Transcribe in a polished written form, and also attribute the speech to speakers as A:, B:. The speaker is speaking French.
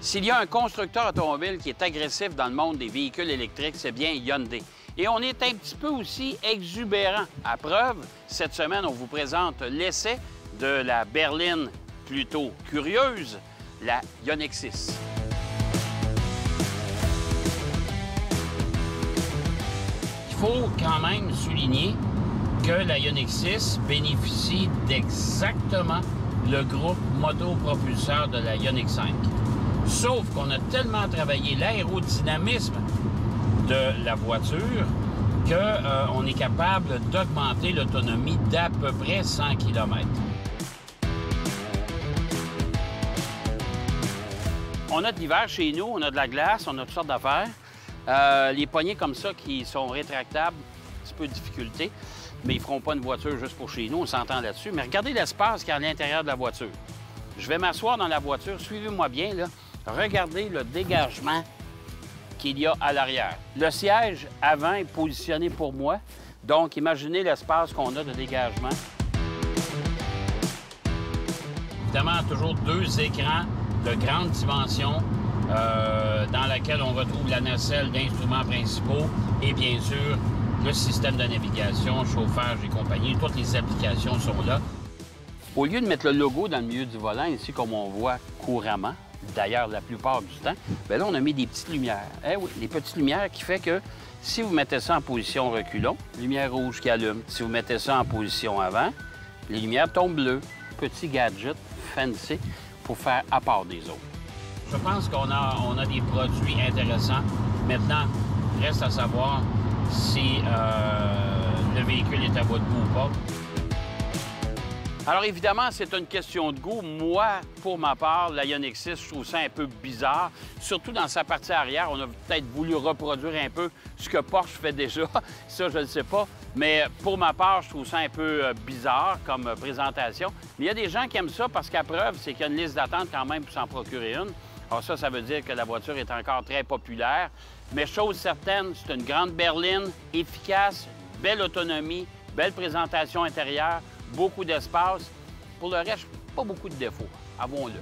A: S'il y a un constructeur automobile qui est agressif dans le monde des véhicules électriques, c'est bien Hyundai. Et on est un petit peu aussi exubérant. À preuve, cette semaine, on vous présente l'essai de la berline plutôt curieuse, la Ioniq 6. Il faut quand même souligner que la Ioniq 6 bénéficie d'exactement le groupe motopropulseur de la Ioniq 5. Sauf qu'on a tellement travaillé l'aérodynamisme de la voiture qu'on est capable d'augmenter l'autonomie d'à peu près 100 km. On a de l'hiver chez nous, on a de la glace, on a toutes sortes d'affaires. Les poignées comme ça qui sont rétractables, un petit peu de difficulté, mais ils ne feront pas une voiture juste pour chez nous, on s'entend là-dessus. Mais regardez l'espace qu'il y a à l'intérieur de la voiture. Je vais m'asseoir dans la voiture, suivez-moi bien, là. Regardez le dégagement qu'il y a à l'arrière. Le siège avant est positionné pour moi, donc imaginez l'espace qu'on a de dégagement. Évidemment, toujours deux écrans de grande dimension dans laquelle on retrouve la nacelle d'instruments principaux et bien sûr le système de navigation, chauffage et compagnie. Toutes les applications sont là. Au lieu de mettre le logo dans le milieu du volant, ici comme on voit couramment, d'ailleurs la plupart du temps, bien là on a mis des petites lumières. Eh oui, des petites lumières qui fait que si vous mettez ça en position reculons, lumière rouge qui allume. Si vous mettez ça en position avant, les lumières tombent bleues. Petit gadget fancy pour faire à part des autres. Je pense qu'on a des produits intéressants. Maintenant, reste à savoir si le véhicule est à votre goût ou pas. Alors évidemment, c'est une question de goût. Moi, pour ma part, la Ioniq 6, je trouve ça un peu bizarre. Surtout dans sa partie arrière, on a peut-être voulu reproduire un peu ce que Porsche fait déjà. Ça, je ne sais pas. Mais pour ma part, je trouve ça un peu bizarre comme présentation. Mais il y a des gens qui aiment ça parce qu'à preuve, c'est qu'il y a une liste d'attente quand même pour s'en procurer une. Alors ça veut dire que la voiture est encore très populaire. Mais chose certaine, c'est une grande berline, efficace, belle autonomie, belle présentation intérieure, beaucoup d'espace. Pour le reste, pas beaucoup de défauts. Avouons-le.